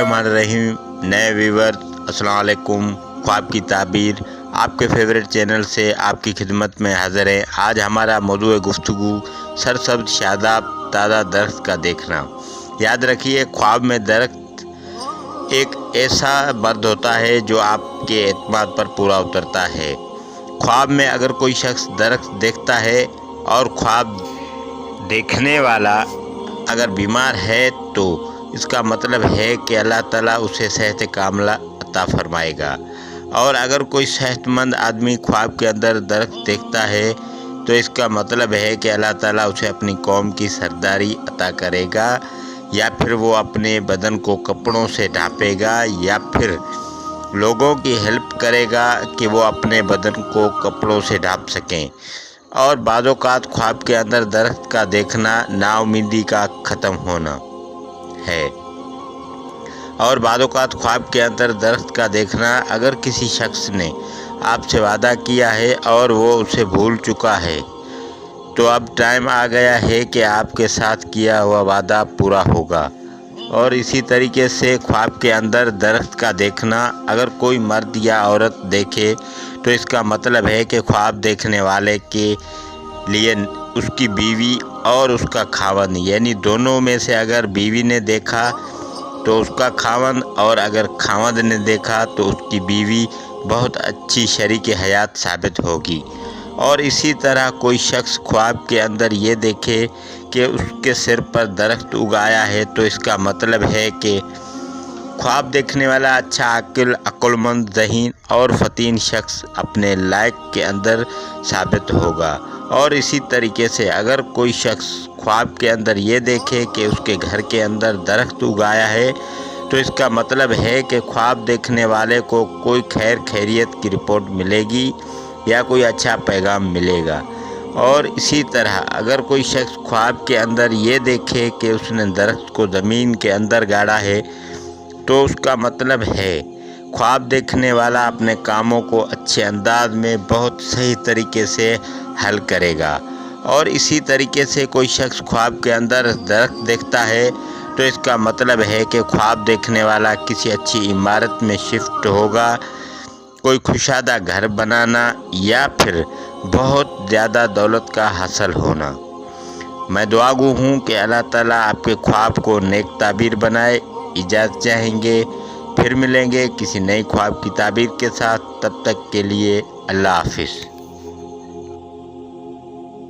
बिस्मिल्लाहिर्रहमानिर्रहीम। नए व्यूवर अस्सलाम वालेकुम। ख्वाब की ताबीर आपके फेवरेट चैनल से आपकी खिदमत में हाज़िर है। आज हमारा मौजूद गुफ्तगू सरसब्ज़ शादाब ताज़ा दरख्त का देखना। याद रखिए, ख्वाब में दरख्त एक ऐसा मर्द होता है जो आपके एतमाद पर पूरा उतरता है। ख्वाब में अगर कोई शख्स दरख्त देखता है और ख्वाब देखने वाला अगर बीमार है तो इसका मतलब है कि अल्लाह ताला उसे सेहत कामिला अता फरमाएगा। और अगर कोई सेहतमंद आदमी ख्वाब के अंदर दरख्त देखता है तो इसका मतलब है कि अल्लाह ताला उसे अपनी कौम की सरदारी अता करेगा, या फिर वो अपने बदन को कपड़ों से ढांपेगा, या फिर लोगों की हेल्प करेगा कि वो अपने बदन को कपड़ों से ढांप सकें। और बाज़ औक़ात ख्वाब के अंदर दरख्त का देखना नाउमीदी का ख़त्म होना है। और बाज़ औक़ात ख्वाब के अंदर दरख्त का देखना, अगर किसी शख्स ने आपसे वादा किया है और वो उसे भूल चुका है तो अब टाइम आ गया है कि आपके साथ किया हुआ वादा पूरा होगा। और इसी तरीके से ख्वाब के अंदर दरख्त का देखना, अगर कोई मर्द या औरत देखे तो इसका मतलब है कि ख्वाब देखने वाले के लिए उसकी बीवी और उसका खावंद, यानी दोनों में से अगर बीवी ने देखा तो उसका खावंद, और अगर खावंद ने देखा तो उसकी बीवी बहुत अच्छी शरीक हयात साबित होगी। और इसी तरह कोई शख्स ख्वाब के अंदर ये देखे कि उसके सिर पर दरख्त उगाया है तो इसका मतलब है कि ख्वाब देखने वाला अच्छा आकिल, अक्लमंद, ज़हीन और फ़तीन शख्स अपने लायक के अंदर साबित होगा। और इसी तरीके से अगर कोई शख्स ख्वाब के अंदर ये देखे कि उसके घर के अंदर दरख्त उगाया है तो इसका मतलब है कि ख्वाब देखने वाले को कोई खैर खैरियत की रिपोर्ट मिलेगी या कोई अच्छा पैगाम मिलेगा। और इसी तरह अगर कोई शख्स ख्वाब के अंदर ये देखे कि उसने दरख्त को ज़मीन के अंदर गाड़ा है तो उसका मतलब है ख्वाब देखने वाला अपने कामों को अच्छे अंदाज में बहुत सही तरीके से हल करेगा। और इसी तरीके से कोई शख्स ख्वाब के अंदर दरख्त देखता है तो इसका मतलब है कि ख्वाब देखने वाला किसी अच्छी इमारत में शिफ्ट होगा, कोई खुशादा घर बनाना, या फिर बहुत ज़्यादा दौलत का हासिल होना। मैं दुआगो हूँ कि अल्लाह ताला आपके ख्वाब को नेक ताबीर बनाए। इजाज़त चाहेंगे, फिर मिलेंगे किसी नई ख्वाब की ताबीर के साथ। तब तक के लिए अल्लाह हाफिज़।